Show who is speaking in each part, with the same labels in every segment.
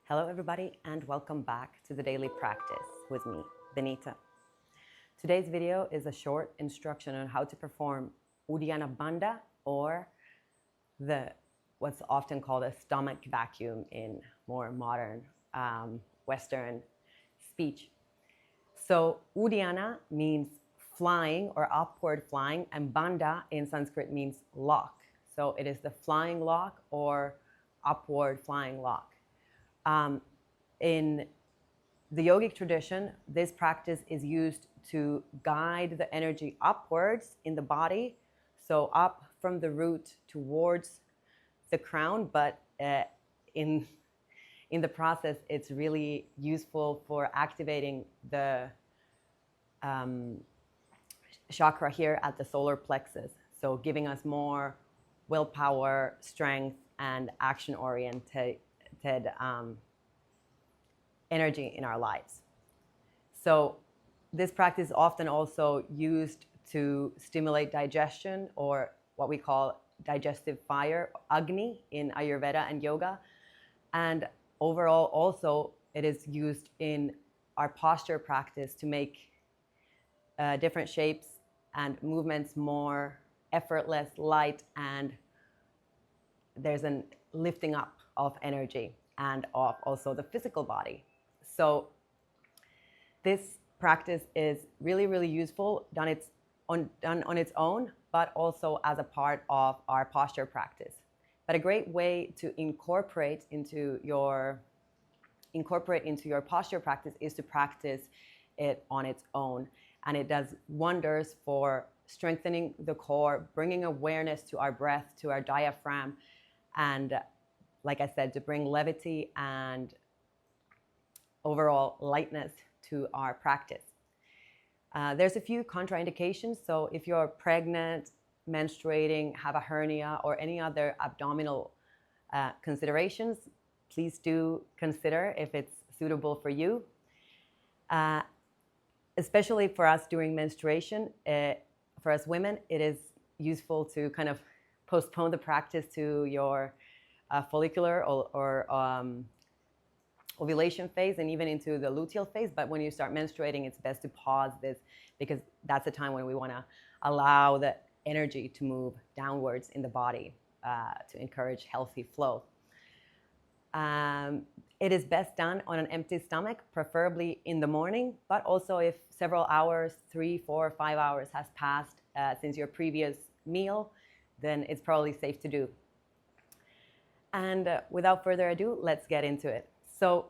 Speaker 1: Hello everybody and welcome back to the daily practice with me, Benita. Today's video is a short instruction on how to perform Uddiyana Bandha, or what's often called a stomach vacuum in more modern Western speech. So Uddiyana means flying or upward flying, and Bandha in Sanskrit means lock. So it is the flying lock or upward flying lock. In the yogic tradition, this practice is used to guide the energy upwards in the body, so up from the root towards the crown, but in the process, it's really useful for activating the chakra here at the solar plexus, so giving us more willpower, strength, and action-oriented energy in our lives. So this practice is often also used to stimulate digestion, or what we call digestive fire, Agni, in Ayurveda and yoga. And overall also it is used in our posture practice to make different shapes and movements more effortless, light, and there's a lifting up of energy and of also the physical body. So this practice is really, really useful, done on its own, but also as a part of our posture practice. But a great way to incorporate into your posture practice is to practice it on its own. And it does wonders for strengthening the core, bringing awareness to our breath, to our diaphragm, and like I said, to bring levity and overall lightness to our practice. There's a few contraindications. So if you're pregnant, menstruating, have a hernia, or any other abdominal considerations, please do consider if it's suitable for you. Especially for us during menstruation, for us women, it is useful to kind of postpone the practice to your follicular or ovulation phase, and even into the luteal phase. But when you start menstruating, it's best to pause this, because that's the time when we want to allow the energy to move downwards in the body to encourage healthy flow. It is best done on an empty stomach, preferably in the morning, but also if several hours, 3, 4, 5 hours has passed since your previous meal, then it's probably safe to do. And without further ado, let's get into it. So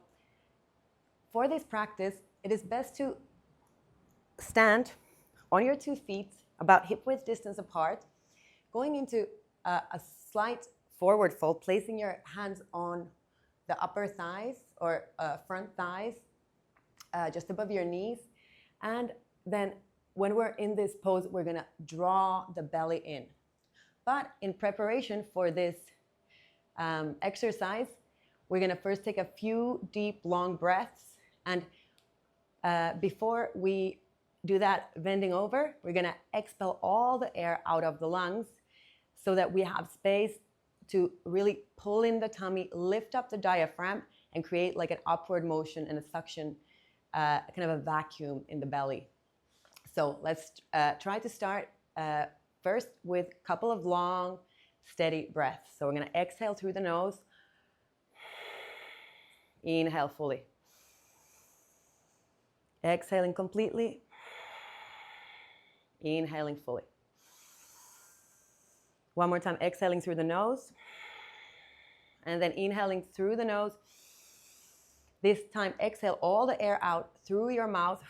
Speaker 1: for this practice, it is best to stand on your 2 feet, about hip-width distance apart, going into a slight forward fold, placing your hands on the upper thighs or front thighs, just above your knees. And then when we're in this pose, we're gonna draw the belly in. But in preparation for this exercise, we're gonna first take a few deep, long breaths. And before we do that bending over, we're gonna expel all the air out of the lungs so that we have space to really pull in the tummy, lift up the diaphragm, and create like an upward motion and a suction, kind of a vacuum in the belly. So let's try to start first with a couple of long, steady breaths. So we're gonna exhale through the nose. Inhale fully. Exhaling completely. Inhaling fully. One more time, exhaling through the nose. And then inhaling through the nose. This time, exhale all the air out through your mouth.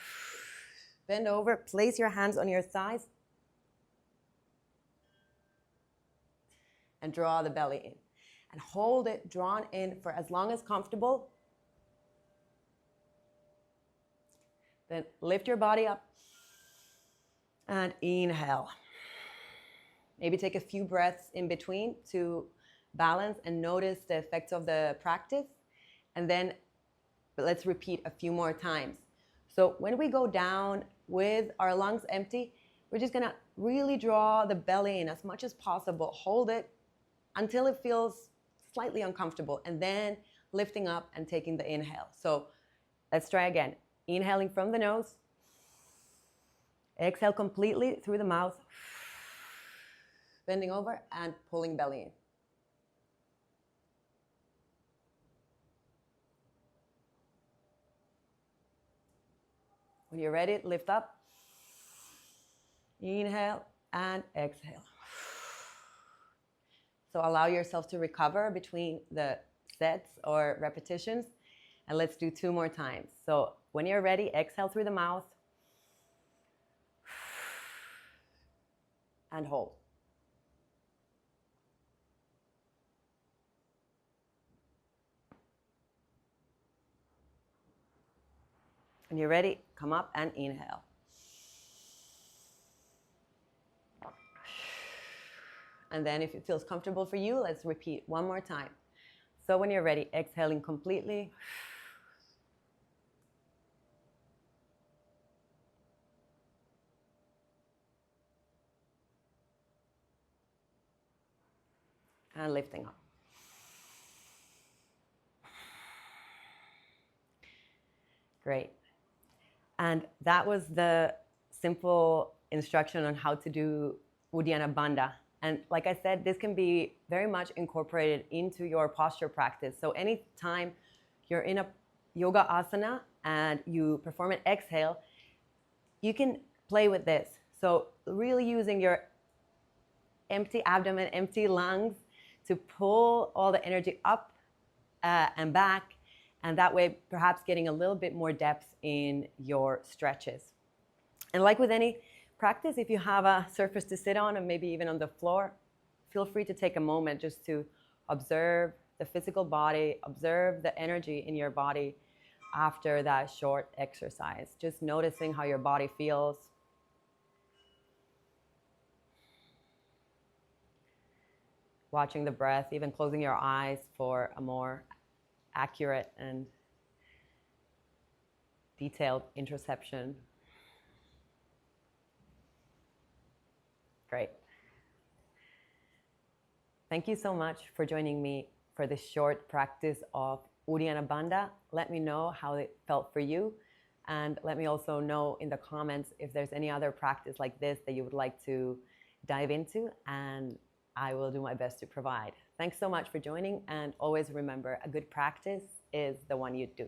Speaker 1: Bend over, place your hands on your thighs. And draw the belly in. And hold it drawn in for as long as comfortable. Then lift your body up and inhale. Maybe take a few breaths in between to balance and notice the effects of the practice. And then let's repeat a few more times. So when we go down with our lungs empty, we're just gonna really draw the belly in as much as possible. Hold it until it feels slightly uncomfortable, and then lifting up and taking the inhale. So let's try again. Inhaling from the nose. Exhale completely through the mouth. Bending over and pulling belly in. When you're ready, lift up. Inhale and exhale. So allow yourself to recover between the sets or repetitions. And let's do 2 more times. So when you're ready, exhale through the mouth. And hold. When you're ready, come up and inhale. And then if it feels comfortable for you, let's repeat 1 more time. So when you're ready, exhaling completely. And lifting up. Great. And that was the simple instruction on how to do Uddiyana Bandha. And like I said, this can be very much incorporated into your posture practice. So anytime you're in a yoga asana and you perform an exhale, you can play with this. So really using your empty abdomen, empty lungs to pull all the energy up and back. And that way, perhaps getting a little bit more depth in your stretches. And like with any practice, if you have a surface to sit on and maybe even on the floor, feel free to take a moment just to observe the physical body, observe the energy in your body after that short exercise. Just noticing how your body feels. Watching the breath, even closing your eyes for a more accurate and detailed introspection. Great. Thank you so much for joining me for this short practice of Uddiyana Bandha. Let me know how it felt for you. And let me also know in the comments if there's any other practice like this that you would like to dive into, and I will do my best to provide. Thanks so much for joining, and always remember, a good practice is the one you do.